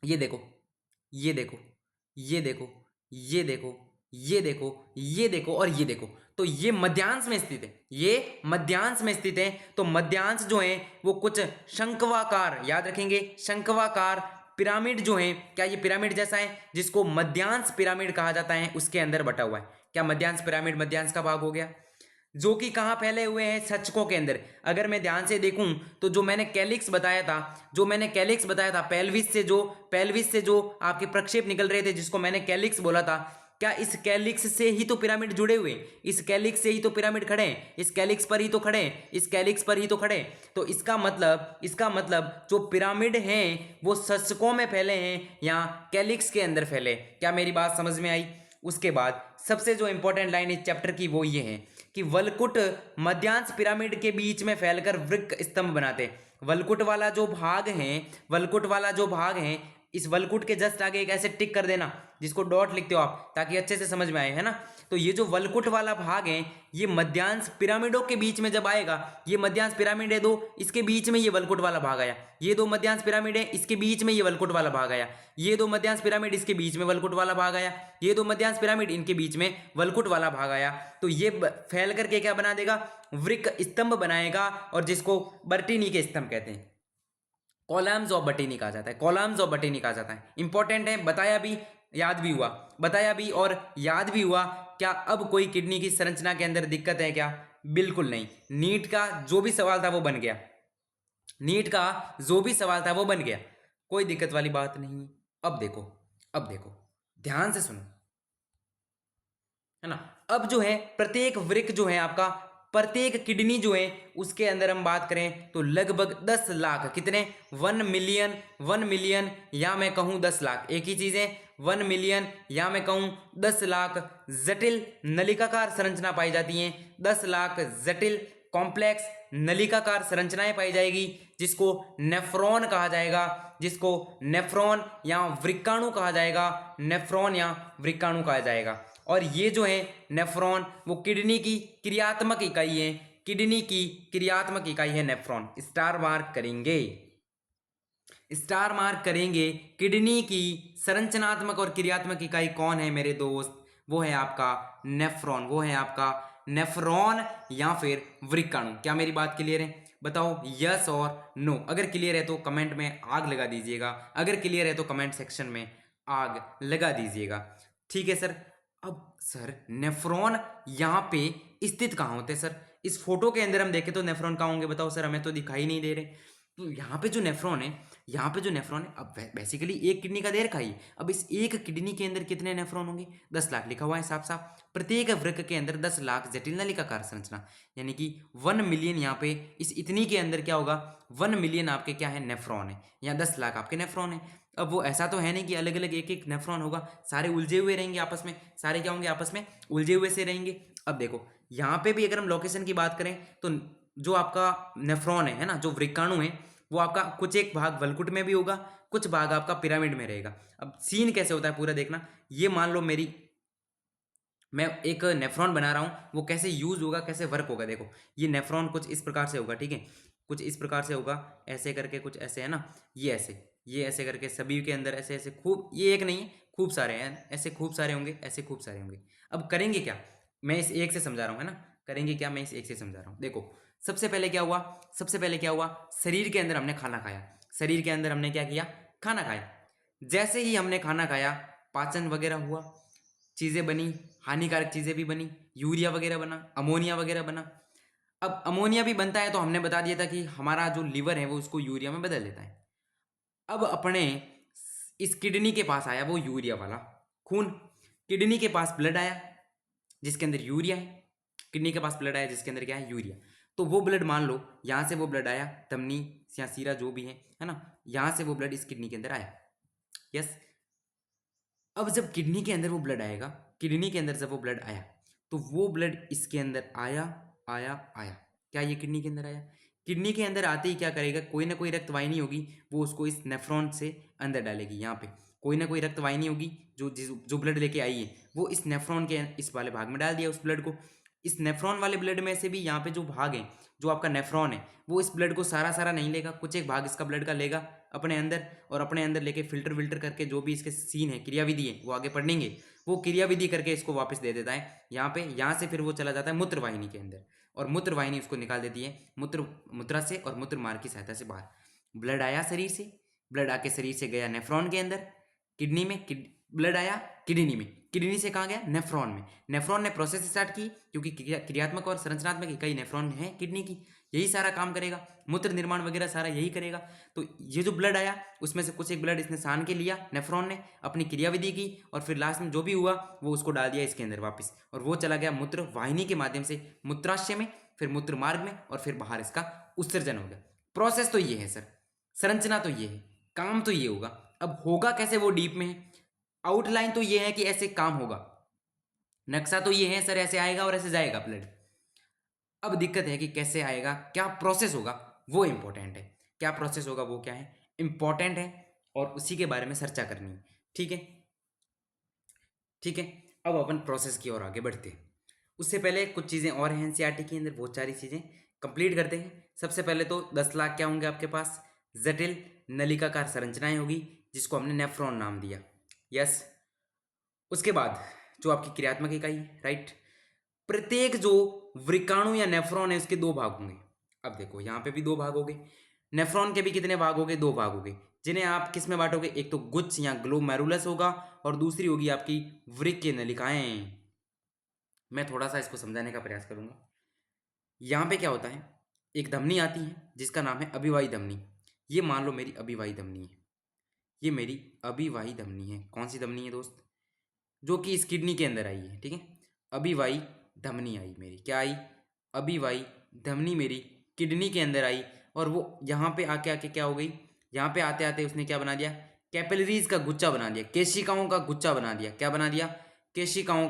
ये देखो, ये देखो, ये देखो, ये देखो, ये देखो, ये देखो और ये देखो, तो ये मध्यांश में स्थित है, ये मध्यांश में स्थित है। तो मध्यांश जो है वो कुछ शंक्वाकार, याद रखेंगे, शंक्वाकार पिरामिड जो है, क्या ये पिरामिड जैसा है, जिसको मध्यांश पिरामिड कहा जाता है, उसके अंदर बटा हुआ है। क्या मध्यांश पिरामिड मध्यांश का भाग हो गया, जो कि कहाँ फैले हुए हैं, छज्जकों के अंदर। अगर मैं ध्यान से देखूं तो जो मैंने कैलिक्स बताया था, जो मैंने कैलिक्स बताया था, पेल्विस से जो आपके प्रक्षेप निकल रहे थे, जिसको मैंने कैलिक्स बोला था, क्या इस कैलिक्स से ही तो पिरामिड जुड़े हुए, इस कैलिक्स से ही तो पिरामिड खड़े हैं, इस कैलिक्स पर ही तो खड़े हैं, इस कैलिक्स पर ही तो खड़े हैं। तो इसका मतलब जो पिरामिड हैं वो छज्जकों में फैले हैं या कैलिक्स के अंदर फैले। क्या मेरी बात समझ में आई? उसके बाद सबसे जो इंपॉर्टेंट लाइन इस चैप्टर की वो ये है कि वलकुट मध्यांश पिरामिड के बीच में फैलकर वृक्क स्तंभ बनाते हैं। वलकुट वाला जो भाग है, वलकुट वाला जो भाग है, इस वलकुट के जस्ट आगे एक ऐसे टिक कर देना, जिसको डॉट लिखते हो आप, ताकि अच्छे से समझ में आए, है ना। तो ये जो वलकुट वाला भाग है, ये मध्यांश पिरामिडों के बीच में जब आएगा, ये मध्यांश पिरामिड है दो, इसके बीच में ये वलकुट वाला भाग आया, ये दो मध्यांश पिरामिड है, इसके बीच में ये वलकुट वाला भाग आया, ये दो मध्यांश पिरामिड, इसके बीच में वलकुट वाला भाग आया, ये दो मध्यांश पिरामिड, इनके बीच में वलकुट वाला भाग आया। तो ये फैल करके क्या बना देगा, वृक्क स्तंभ बनाएगा, और जिसको बर्टीनी के स्तंभ कहते हैं, कॉलम्स ऑफ बटेनी कहा जाता है, कॉलम्स ऑफ बटेनी कहा जाता है। इंपॉर्टेंट है, बताया भी, याद भी हुआ, बताया भी और याद भी हुआ। क्या अब कोई किडनी की संरचना के अंदर दिक्कत है क्या? बिल्कुल नहीं। नीट का जो भी सवाल था वो बन गया, नीट का जो भी सवाल था वो बन गया, कोई दिक्कत वाली बात नहीं है। अब देखो, अब देखो, ध्यान से सुनो, है ना। अब जो है प्रत्येक वृक्क जो है आपका, प्रत्येक किडनी जो है उसके अंदर हम बात करें तो लगभग 10 लाख, कितने, 1 मिलियन, 1 मिलियन या मैं कहूं 10 लाख, एक ही चीज है, 1 मिलियन या मैं कहूं 10 लाख जटिल नलिकाकार संरचना पाई जाती हैं। 10 लाख जटिल कॉम्प्लेक्स नलिकाकार संरचनाएं पाई जाएगी, जिसको नेफ्रॉन कहा जाएगा, जिसको नेफ्रॉन या वृक्काणु कहा जाएगा, नेफ्रॉन या वृक्काणु कहा जाएगा। और ये जो है नेफ्रॉन, वो किडनी की क्रियात्मक इकाई है, किडनी की क्रियात्मक इकाई है नेफ्रॉन। स्टार मार्क करेंगे, स्टार मार्क करेंगे। किडनी की संरचनात्मक और क्रियात्मक इकाई कौन है मेरे दोस्त? वो है आपका नेफ्रॉन, वो है आपका नेफ्रॉन या फिर वृक्काणु। क्या मेरी बात क्लियर है? बताओ यस और नो। अगर क्लियर है तो कमेंट में आग लगा दीजिएगा, अगर क्लियर है तो कमेंट सेक्शन में आग लगा दीजिएगा। ठीक है सर। अब सर नेफ्रॉन यहाँ पे स्थित कहाँ होते हैं सर? इस फोटो के अंदर हम देखें तो नेफ्रॉन कहाँ होंगे? बताओ सर, हमें तो दिखाई नहीं दे रहे। तो यहाँ पे जो नेफ्रॉन है, यहाँ पे जो नेफ्रॉन है, अब बेसिकली एक किडनी का दे रखा ही, अब इस एक किडनी के अंदर कितने नेफ्रॉन होंगे? 10 लाख लिखा हुआ है साफ साफ। प्रत्येक वृक्क के अंदर 10 लाख जटिल नलिकाकार संरचना, यानी कि 1 मिलियन यहाँ पे इस इतनी के अंदर क्या होगा, 1 मिलियन आपके क्या है, नेफ्रॉन है, या 10 लाख आपके नेफ्रॉन है। अब वो ऐसा तो है नहीं कि अलग अलग एक एक नेफ्रॉन होगा, सारे उलझे हुए रहेंगे आपस में, सारे क्या होंगे, आपस में उलझे हुए से रहेंगे। अब देखो यहाँ पे भी अगर हम लोकेशन की बात करें तो जो आपका नेफ्रॉन है ना, जो वृक्काणु है, वो आपका कुछ एक भाग वलकुट में भी होगा, कुछ भाग आपका पिरामिड में रहेगा। अब सीन कैसे होता है पूरा देखना। ये मान लो मैं एक नेफ्रॉन बना रहा हूँ, वो कैसे यूज होगा, कैसे वर्क होगा। देखो ये नेफ्रॉन कुछ इस प्रकार से होगा, ठीक है, कुछ इस प्रकार से होगा, ऐसे करके कुछ ऐसे है ना, ये ऐसे करके सभी के अंदर ऐसे ऐसे खूब, ये एक नहीं है खूब सारे हैं, ऐसे खूब सारे होंगे, ऐसे खूब सारे होंगे। अब करेंगे क्या, मैं इस एक से समझा रहा हूँ, है ना, करेंगे क्या, मैं इस एक से समझा रहा हूँ। देखो सबसे पहले क्या हुआ, सबसे पहले क्या हुआ, शरीर के अंदर हमने खाना खाया, शरीर के अंदर हमने क्या किया, खाना खाया। जैसे ही हमने खाना खाया, पाचन वगैरह हुआ, चीज़ें बनी, हानिकारक चीज़ें भी बनी, यूरिया वगैरह बना, अमोनिया वगैरह बना। अब अमोनिया भी बनता है तो हमने बता दिया था कि हमारा जो लीवर है वो उसको यूरिया में बदल देता है। अब अपने इस किडनी के पास आया वो यूरिया वाला खून, किडनी के पास ब्लड आया जिसके अंदर यूरिया है, किडनी के पास ब्लड आया जिसके अंदर क्या है, यूरिया। तो वो ब्लड मान लो यहाँ से वो ब्लड आया, धमनी या सीरा जो भी है ना, यहाँ से वो ब्लड इस किडनी के अंदर आया। यस। अब जब किडनी के अंदर वो ब्लड आएगा, किडनी के अंदर जब वो ब्लड आया, तो वो ब्लड इसके अंदर आया, आया, आया। क्या ये किडनी के अंदर आया? किडनी के अंदर आते ही क्या करेगा, कोई ना कोई रक्त वाहिनी होगी, वो उसको इस नेफ्रॉन से अंदर डालेगी यहाँ पे। कोई ना कोई रक्त वाहिनी होगी जो ब्लड लेके आई है, वो इस नेफ्रॉन के इस वाले भाग में डाल दिया उस ब्लड को। इस नेफ्रॉन वाले ब्लड में से भी यहाँ पे जो भाग है, जो आपका नेफ्रॉन है, वो इस ब्लड को सारा सारा नहीं लेगा, कुछ एक भाग इसका ब्लड का लेगा अपने अंदर, और अपने अंदर लेके फिल्टर विल्टर करके जो भी इसके सीन है, क्रियाविधि है, वो आगे पढ़ेंगे, वो क्रियाविधि करके इसको वापस दे देता है यहाँ पे। यहाँ से फिर वो चला जाता है मूत्र वाहिनी के अंदर, और मूत्र वाहिनी उसको निकाल देती है मूत्रा से और मूत्र मार्ग की सहायता से बाहर। ब्लड आया शरीर से, ब्लड आके शरीर से गया नेफ्रॉन के अंदर, किडनी में ब्लड आया किडनी में, किडनी से कहाँ गया नेफ्रॉन में। नेफ्रॉन ने प्रोसेस स्टार्ट की, क्योंकि क्रियात्मक और संरचनात्मक इकाई नेफ्रॉन है किडनी की, यही सारा काम करेगा, मूत्र निर्माण वगैरह सारा यही करेगा। तो ये जो ब्लड आया उसमें से कुछ एक ब्लड इसने सान के लिया नेफ्रॉन ने, अपनी क्रियाविधि की, और फिर लास्ट में जो भी हुआ वो उसको डाल दिया इसके अंदर वापस, और वो चला गया मूत्र वाहिनी के माध्यम से मूत्राशय में, फिर मूत्र मार्ग में, और फिर बाहर इसका उत्सर्जन हो गया। प्रोसेस तो ये है सर, संरचना तो ये है, काम तो ये होगा। अब होगा कैसे वो डीप में है, आउटलाइन तो ये है कि ऐसे काम होगा, नक्शा तो ये है सर, ऐसे आएगा और ऐसे जाएगा ब्लड। अब दिक्कत है कि कैसे आएगा, क्या प्रोसेस होगा, वो इंपॉर्टेंट है। क्या प्रोसेस होगा वो क्या है, इंपॉर्टेंट है, और उसी के बारे में चर्चा करनी है। ठीक है, ठीक है। अब अपन प्रोसेस की ओर आगे बढ़ते हैं। उससे पहले कुछ चीज़ें और हैं एनसीईआरटी के अंदर, बहुत सारी चीज़ें कंप्लीट करते हैं। सबसे पहले तो 10 लाख क्या होंगे आपके पास, जटिल नलिकाकार संरचनाएं होगी, जिसको हमने नेफ्रॉन नाम दिया। यस। उसके बाद जो आपकी क्रियात्मक इकाई है, राइट। प्रत्येक जो वृकाणु या नेफ्रॉन है उसके दो भाग होंगे। अब देखो यहाँ पे भी दो भाग हो गए, नेफ्रॉन के भी कितने भाग हो गए, दो भाग हो गए, जिन्हें आप किस में बांटोगे, एक तो गुच्छ या ग्लोमेरुलस होगा, और दूसरी होगी आपकी वृक्क नलिकाएं। मैं थोड़ा सा इसको समझाने का प्रयास करूंगा। यहाँ पे क्या होता है, एक धमनी आती है जिसका नाम है अभिवाही धमनी। ये मान लो मेरी अभिवाही धमनी है, ये मेरी अभिवाही धमनी है। कौन सी धमनी है दोस्त, जो कि इस किडनी के अंदर आई है, ठीक है। अभिवाही धमनी आई मेरी, क्या आई, अभिवाही धमनी मेरी किडनी के अंदर आई, और वो यहाँ पे आके आके क्या हो गई, यहाँ पे आते आते उसने क्या बना दिया, कैपिलरीज का गुच्छा बना दिया, केशिकाओं का गुच्छा बना दिया। क्या बना दिया, केशिकाओं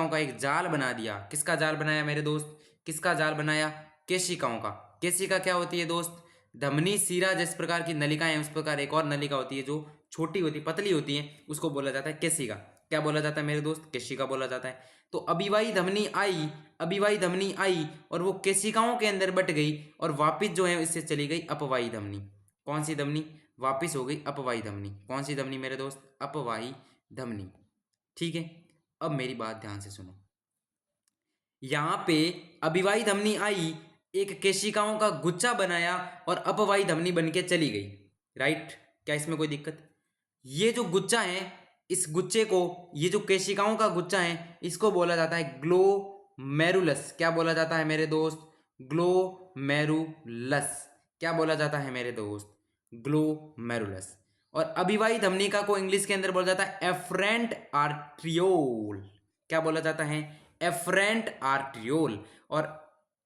का एक जाल बना दिया। किसका जाल बनाया मेरे दोस्त, किसका जाल बनाया, केशिकाओं का। केशिका क्या होती है दोस्त, धमनी सीरा जिस प्रकार की नलिकाएं हैं उस प्रकार एक और नलिका होती है जो छोटी होती है, पतली होती है, उसको बोला जाता है केशिका। क्या बोला जाता है मेरे दोस्त, केशिका बोला जाता है। तो अभिवाही धमनी आई, अभिवाही धमनी आई, और वो केशिकाओं के अंदर बट गई, और वापिस जो है इससे चली गई अपवाही धमनी। कौन सी धमनी, वापिस हो गई अपवाही धमनी। कौन सी धमनी मेरे दोस्त, अपवाही धमनी। ठीक है, अब मेरी बात ध्यान से सुनो। यहाँ पे अभिवाही धमनी आई, एक केशिकाओं का गुच्छा बनाया, और अपवाही धमनी बन के चली गई, राइट। क्या इसमें कोई दिक्कत, ये जो गुच्छा है, इस गुच्छे को, ये जो केशिकाओं का गुच्छा है, इसको बोला जाता है ग्लोमेरुलस। क्या बोला जाता है मेरे दोस्त, ग्लोमेरुलस। क्या बोला जाता है मेरे दोस्त, ग्लोमेरुलस। और अभिवाही धमनिका को इंग्लिश के अंदर बोला जाता है एफरेंट आर्ट्रियोल। क्या बोला जाता है, एफरेंट आर्ट्रियोल। और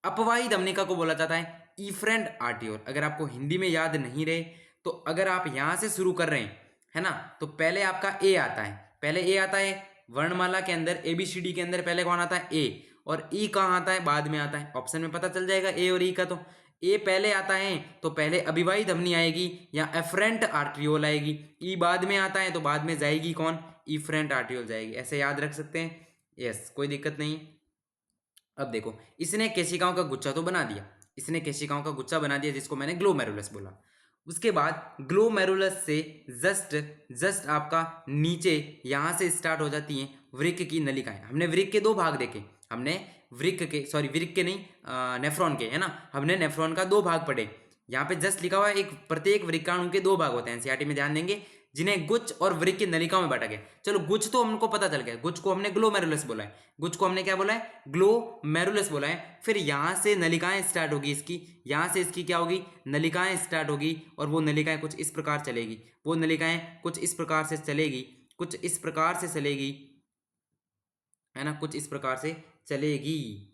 अपवाही धमनिका को बोला जाता है इफरेंट आर्ट्रियोल। अगर आपको हिंदी में याद नहीं रहे तो अगर आप यहां से शुरू कर रहे हैं, है ना, तो पहले आपका ए आता है, पहले ए आता है वर्णमाला के अंदर, ABCD के अंदर पहले कौन आता है, ए, और ई कहाँ आता है, बाद में आता है। ऑप्शन में पता चल जाएगा ए और ई का। तो ए पहले आता है तो पहले अभिवाही धमनी आएगी या एफरेंट आर्ट्रियोल आएगी, ई बाद में आता है तो बाद में जाएगी कौन, इफरेंट आर्ट्रियोल जाएगी। ऐसे याद रख सकते हैं, यस, कोई दिक्कत नहीं। अब देखो, इसने केशिकाओं का गुच्छा तो बना दिया, इसने केशिकाओं का गुच्छा बना दिया जिसको मैंने ग्लोमेरुलस बोला। उसके बाद ग्लोमेरुलस से जस्ट आपका नीचे यहाँ से स्टार्ट हो जाती हैं वृक्क की नलिकाएं। हमने वृक्क के दो भाग देखे, हमने वृक्क के नहीं, नेफ्रॉन के, है ना, हमने नेफ्रॉन का दो भाग पढ़े। यहाँ पे जस्ट लिखा हुआ है एक प्रत्येक वृक्काणु के दो भाग होते हैं, एनसीईआरटी में ध्यान देंगे, जिन्हें गुच्छ और वृक्क की नलिकाओं में बांटा गया। चलो गुच्छ तो हमको पता चल गया, गुच्छ को हमने ग्लोमेरुलस बोला है, गुच्छ को हमने क्या बोला है, ग्लोमेरुलस बोला है। फिर यहाँ से नलिकाएं स्टार्ट होगी इसकी, यहाँ से इसकी क्या होगी, नलिकाएं स्टार्ट होगी, और वो नलिकाएं कुछ इस प्रकार चलेगी, वो नलिकाएं कुछ इस प्रकार से चलेगी, कुछ इस प्रकार से चलेगी, है ना, कुछ इस प्रकार से चलेगी।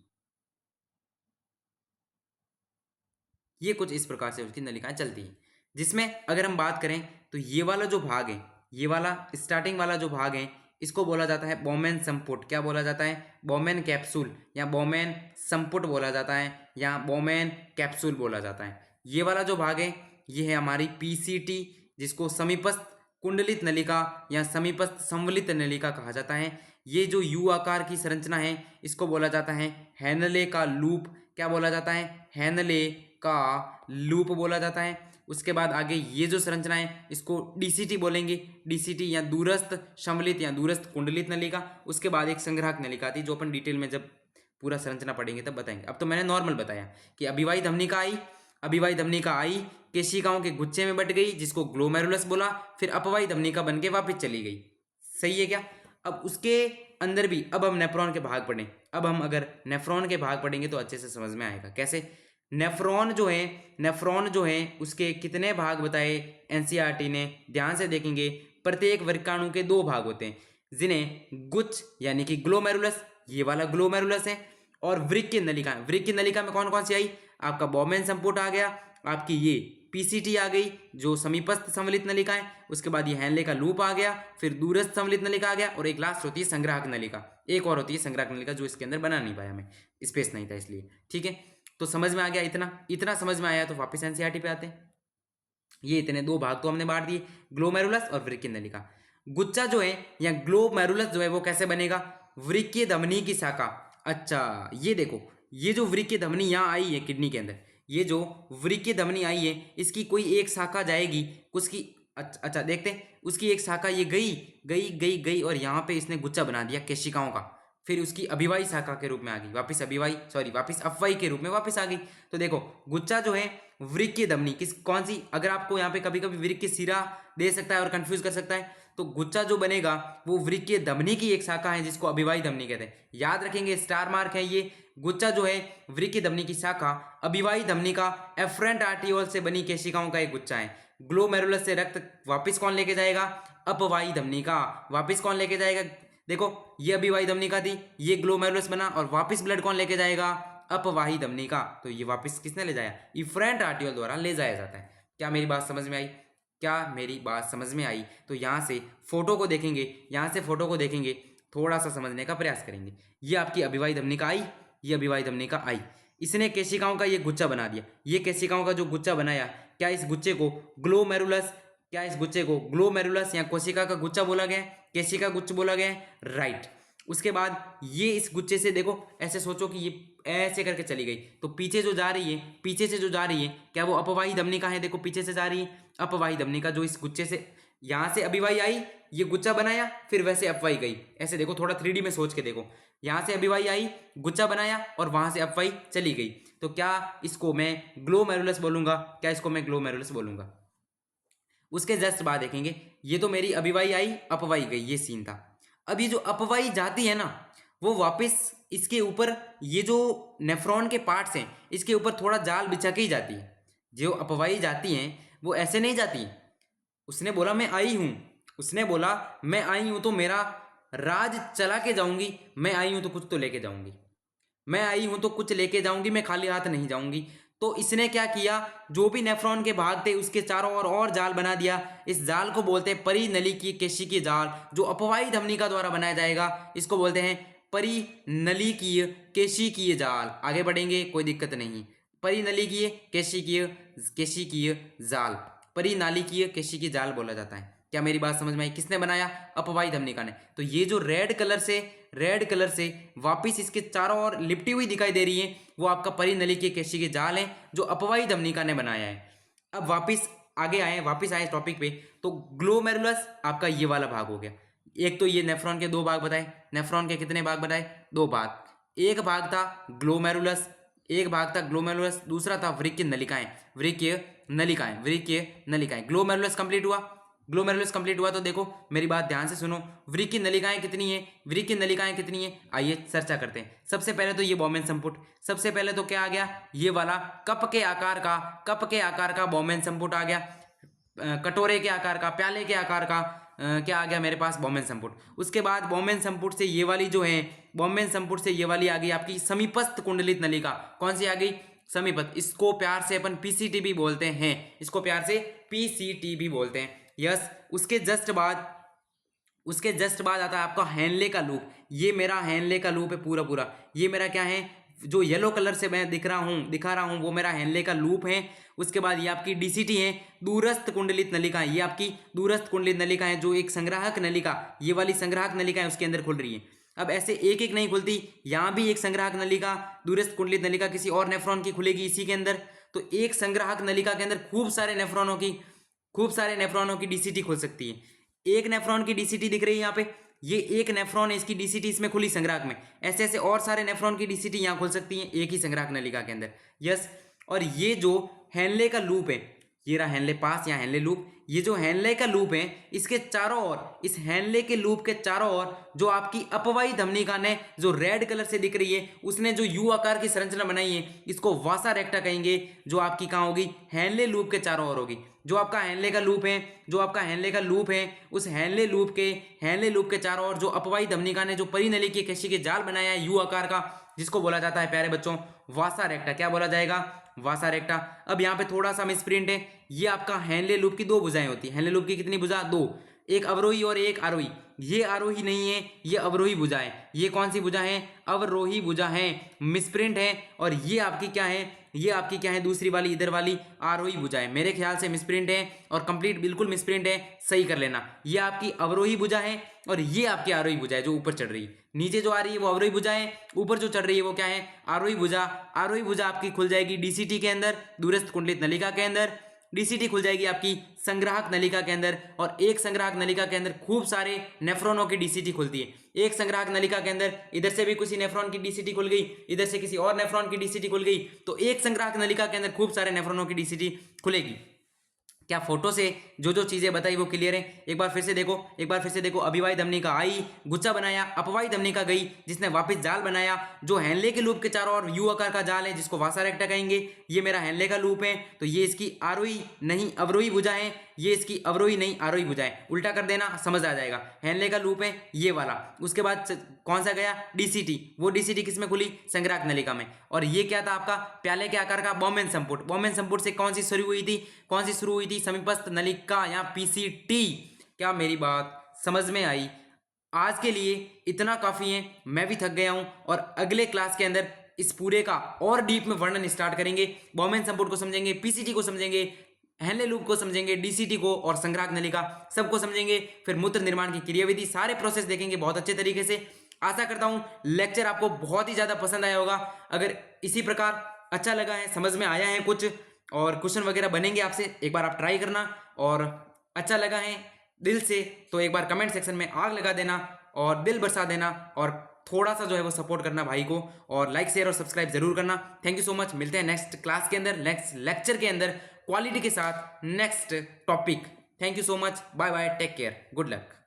ये कुछ इस प्रकार से उसकी नलिकाएं चलती हैं, जिसमें अगर हम बात करें तो ये वाला जो भाग है, ये वाला स्टार्टिंग वाला जो भाग है, इसको बोला जाता है बोमेन संपुट। क्या बोला जाता है, बोमेन कैप्सूल या बोमेन संपुट बोला जाता है, या बोमेन कैप्सूल बोला जाता है। ये वाला जो भाग है ये है हमारी PCT, जिसको समीपस्थ कुंडलित नलिका या समीपस्थ संवलित नलिका कहा जाता है। ये जो यू आकार की संरचना है इसको बोला जाता है हेनले का लूप। क्या बोला जाता है? हेनले का लूप बोला जाता है। उसके बाद आगे ये जो संरचना है इसको डीसीटी बोलेंगे, डीसीटी या दूरस्थ संवलित या दूरस्थ कुंडलित नलिका। उसके बाद एक संग्राहक नलिका आती है जो अपन डिटेल में जब पूरा संरचना पढ़ेंगे तब बताएंगे। अब तो मैंने नॉर्मल बताया कि अभिवाही धमनिका आई, अभिवाही धमनिका आई, केशिकाओं के गुच्छे में बट गई जिसको ग्लोमेरुलस बोला, फिर अपवाही धमनिका बन के वापिस चली गई। सही है क्या? अब उसके अंदर भी अब हम नेफ्रॉन के भाग पढ़ें। अब हम अगर नेफ्रॉन के भाग पढ़ेंगे तो अच्छे से समझ में आएगा। कैसे? नेफ्रॉन जो है उसके कितने भाग बताए एनसीईआरटी ने? ध्यान से देखेंगे, प्रत्येक वर्गाणु के 2 भाग होते हैं जिन्हें गुच्छ यानी कि ग्लोमेरुलस, ये वाला ग्लोमेरुलस है, और वृक्क नलिका। वृक्क नलिका में कौन कौन सी आई? आपका बॉमेन संपुट आ गया, आपकी ये पीसीटी आ गई जो समीपस्थ सम्मिलित नलिका है, उसके बाद ये हेनले का लूप आ गया, फिर दूरस्थ सम्मिलित नलिका आ गया, और एक लास्ट होती है संग्राहक नलिका। एक और होती है संग्राहक नलिका जो इसके अंदर बना नहीं पाया मैं, स्पेस नहीं था इसलिए। ठीक है, तो समझ में आ गया? इतना समझ में आया तो वापस एनसीईआरटी पे आते हैं। ये इतने 2 भाग तो हमने बांट दिए, ग्लोमेरुलस और वृक्क नलिका। गुच्चा जो है या ग्लोमेरुलस जो है वो कैसे बनेगा? वृक्कीय धमनी की शाखा। अच्छा ये देखो, ये जो वृक्कीय धमनी यहाँ आई है किडनी के अंदर, ये जो वृक्कीय धमनी आई है इसकी कोई एक शाखा जाएगी उसकी। अच्छा देखते हैं, उसकी एक शाखा ये गई गई गई गई और यहाँ पे इसने गुच्चा बना दिया केशिकाओं का, फिर उसकी अभिवाही शाखा के रूप में आ गई, वापिस अपवाही के रूप में वापिस आ गई। तो देखो गुच्चा जो है वृक्कीय धमनी कौन सी, अगर आपको यहाँ पे कभी कभी वृक्कीय सिरा दे सकता है और कंफ्यूज कर सकता है, तो गुच्चा जो बनेगा वो वृक्कीय धमनी की एक शाखा है जिसको अभिवाही धमनी कहते हैं। याद रखेंगे, स्टार मार्क है ये। गुच्चा जो है वृक्कीय धमनी की शाखा अभिवाही धमनी का एफरेंट आर्टियोल से बनी केशिकाओं का एक गुच्चा है। ग्लोमेरुलस से रक्त वापिस कौन लेके जाएगा? अपवाही धमनी का। वापिस कौन लेके जाएगा? देखो ये अभिवाही धमनी का थी, ये ग्लोमेरुलस बना, और वापिस ब्लड कौन लेके जाएगा? अपवाही धमनी का। तो ये वापिस किसने ले जाया? इफरेंट आर्टियोल द्वारा ले जाया जाता है। क्या मेरी बात समझ में आई? तो यहाँ से फोटो को देखेंगे, थोड़ा सा समझने का प्रयास करेंगे। ये आपकी अभिवाही धमनी का आई, इसने केशिकाओं का ये गुच्चा बना दिया। ये केशिकाओं का जो गुच्चा बनाया, क्या इस गुच्चे को ग्लोमेरुलस या कोशिका का गुच्चा बोला गया? केशिका गुच्छ बोला गया? राइट। उसके बाद ये इस गुच्चे से देखो, ऐसे सोचो कि ये ऐसे करके चली गई, तो पीछे से जो जा रही है क्या वो अपवाही धमनी का है? देखो पीछे से जा रही है अपवाही धमनी का, जो इस गुच्चे से यहाँ से अभिवाही आई, ये गुच्चा बनाया, फिर वैसे अपवाही गई। ऐसे देखो, थोड़ा 3D में सोच के देखो, यहाँ से अभिवाही आई, गुच्चा बनाया, और वहां से अपवाही चली गई। तो क्या इसको मैं ग्लोमेरुलस बोलूंगा? उसके जस्ट बाद देखेंगे, ये तो मेरी अभिवाही आई, अपवाही गई, ये सीन था। अब ये जो अपवाही जाती है ना, वो वापस इसके ऊपर, ये जो नेफ्रॉन के पार्ट्स हैं इसके ऊपर थोड़ा जाल बिछा के ही जाती है। जो अपवाही जाती हैं वो ऐसे नहीं जाती। उसने बोला मैं आई हूं तो मेरा राज चला के जाऊंगी, मैं आई हूं तो कुछ लेके जाऊंगी, मैं खाली हाथ नहीं जाऊंगी। तो इसने क्या किया, जो भी नेफ्रॉन के भाग थे उसके चारों ओर और जाल बना दिया। इस जाल को बोलते हैं परिनलिकीय केशिकीय जाल, जो अपवाही धमनिका द्वारा बनाया जाएगा। इसको बोलते हैं परिनलिकीय केशिकीय जाल। आगे बढ़ेंगे, कोई दिक्कत नहीं। परिनलिकीय केशिकीय जाल, परिनालिकीय केशिकीय जाल बोला जाता है। क्या मेरी बात समझ में आई? किसने बनाया? अपवाही धमनिका ने। तो ये जो रेड कलर से वापिस इसके चारों ओर लिपटी हुई दिखाई दे रही है, वो आपका परिनलिकीय केशिकीय जाल है जो अपवाही धमनिका ने बनाया है। अब वापिस आए टॉपिक पे, तो ग्लोमेरुलस आपका ये वाला भाग हो गया। एक तो ये नेफ्रॉन के 2 भाग बताए। नेफ्रॉन के कितने भाग बताए? 2 भाग। एक भाग था ग्लोमेरुलस, दूसरा था वृक्कीय नलिकाएं। ग्लोमेरुलस कंप्लीट हुआ। तो देखो मेरी बात ध्यान से सुनो, वृक्कीय नलिकाएं कितनी है? आइए चर्चा करते हैं। सबसे पहले तो ये बॉमेन संपुट, सबसे पहले तो क्या आ गया? ये वाला कप के आकार का बॉमेन संपुट आ गया। कटोरे के आकार का, प्याले के आकार का क्या आ गया मेरे पास? बॉमेन संपुट। उसके बाद बॉमेन संपुट से ये वाली आ गई आपकी समीपस्थ कुंडलित नलिका। कौन सी आ गई? समीपस्थ। इसको प्यार से अपन पीसीटी भी बोलते हैं। यस। उसके जस्ट बाद आता है आपका हेनले का लूप। ये मेरा हेनले का लूप है पूरा। ये मेरा क्या है? जो येलो कलर से मैं दिखा रहा हूँ वो मेरा हेनले का लूप है। उसके बाद ये आपकी डीसीटी है, दूरस्थ कुंडलित नलिका। ये आपकी दूरस्थ कुंडलित नलिका है, जो एक संग्राहक नलिका, ये वाली संग्राहक नलिका है, उसके अंदर खुल रही है। अब ऐसे एक एक नहीं खुलती, यहाँ भी एक संग्राहक नलिका, दूरस्थ कुंडलित नलिका किसी और नेफ्रॉन की खुलेगी इसी के अंदर। तो एक संग्राहक नलिका के अंदर खूब सारे नेफ्रॉनों की डीसीटी खुल सकती है। एक नेफ्रॉन की डीसीटी दिख रही है यहाँ पे, ये एक नेफ्रॉन है, इसकी डीसीटी इसमें खुली संग्राहक में। ऐसे ऐसे और सारे नेफ्रॉन की डीसीटी यहाँ खुल सकती है एक ही संग्राहक नलिका के अंदर। यस, और ये जो हेनले का लूप है, ये रहा हेनले पास या हेनले लूप। ये जो हेनले का लूप है, इसके चारों ओर, इस हेनले के लूप के चारों ओर जो आपकी अपवाही धमनिका ने जो रेड कलर से दिख रही है, उसने जो यू आकार की संरचना बनाई है, इसको वासा रेक्टा कहेंगे, जो आपकी कहाँ होगी, हेनले लूप के चारों ओर होगी। जो आपका हेनले का लूप है, उस हेनले लूप के चारों ओर जो अपवाही धमनिका ने जो परिनली के केशी के जाल बनाया है यू आकार का, जिसको बोला जाता है प्यारे बच्चों वासा रेक्टा। क्या बोला जाएगा, वासा रेक्टा। अब यहाँ पे थोड़ा सा मिसप्रिंट है, ये आपका हेनले लूप की दो भुजाएं होती है। हेनले लूप की कितनी भुजा, दो, एक अवरोही और एक आरोही। ये आरोही नहीं है, ये अवरोही भुजा है। ये कौन सी भुजा है, अवरोही भुजा है, मिसप्रिंट है। और ये आपकी क्या है, ये आपकी क्या है, दूसरी वाली इधर वाली आरोही भुजा है। मेरे ख्याल से मिसप्रिंट है और कंप्लीट बिल्कुल मिसप्रिंट है, सही कर लेना। ये आपकी अवरोही भुजा है और ये आपकी आरोही भुजा है जो ऊपर चढ़ रही है। नीचे जो आ रही है वो अवरोही भुजा है, ऊपर जो चढ़ रही है वो क्या है, आरोही भुजा। आरोही भुजा आपकी खुल जाएगी डीसीटी के अंदर, दूरस्थ कुंडलित नलिका के अंदर। डीसीटी खुल जाएगी आपकी संग्राहक नलिका के अंदर, और एक संग्राहक नलिका के अंदर खूब सारे नेफ्रॉनों की डीसीटी खुलती है। एक संग्राहक नलिका के अंदर इधर से भी किसी नेफ्रॉन की डीसीटी खुल गई, इधर से किसी और नेफ्रॉन की डीसीटी खुल गई, तो एक संग्राहक नलिका के अंदर खूब सारे नेफ्रॉनों की डीसीटी खुलेगी। क्या फोटो से जो चीजें बताई वो क्लियर है? एक बार फिर से देखो, अभिवाही धमनिका आई, गुच्छा बनाया, अपवाही धमनिका गई, जिसने वापस जाल बनाया, जो हेनले के लूप के चारों ओर यू आकार का जाल है, जिसको वासा रेक्टा कहेंगे। ये मेरा हेनले का लूप है, तो ये इसकी आरोही नहीं अवरोही भुजा है, ये इसकी अवरोही नहीं आरोही भुजा है। उल्टा कर देना, समझ आ जाएगा। हेनले का लूप है ये वाला, उसके बाद कौन सा गया, डीसीटी। वो डीसीटी किसमें खुली, संग्राहक नलिका में। और ये क्या था आपका, प्याले के आकार का बॉम्बेन संपुट। बॉम्बेन संपुट से कौन सी शुरू हुई थी, समीपस्थ नलिका या पीसीटी। क्या मेरी बात समझ में आई? आज के लिए इतना काफी है, मैं भी थक गया हूं, और अगले क्लास के अंदर इस पूरे का और डीप में वर्णन स्टार्ट करेंगे। बॉम्बेन संपुट को समझेंगे, पीसीटी को समझेंगे, हेनले लूप को समझेंगे, डीसीटी को और संग्राहक नलिका सबको समझेंगे। फिर मूत्र निर्माण की क्रियाविधि, सारे प्रोसेस देखेंगे बहुत अच्छे तरीके से। आशा करता हूं लेक्चर आपको बहुत ही ज्यादा पसंद आया होगा। अगर इसी प्रकार अच्छा लगा है, समझ में आया है कुछ, और क्वेश्चन वगैरह बनेंगे आपसे, एक बार आप ट्राई करना। और अच्छा लगा है दिल से तो एक बार कमेंट सेक्शन में आग लगा देना और दिल बरसा देना, और थोड़ा सा जो है वो सपोर्ट करना भाई को, और लाइक शेयर और सब्सक्राइब जरूर करना। Thank you so much. मिलते हैं नेक्स्ट क्लास के अंदर, नेक्स्ट लेक्चर के अंदर, क्वालिटी के साथ, next topic. Thank you so much, bye bye, take care, good luck.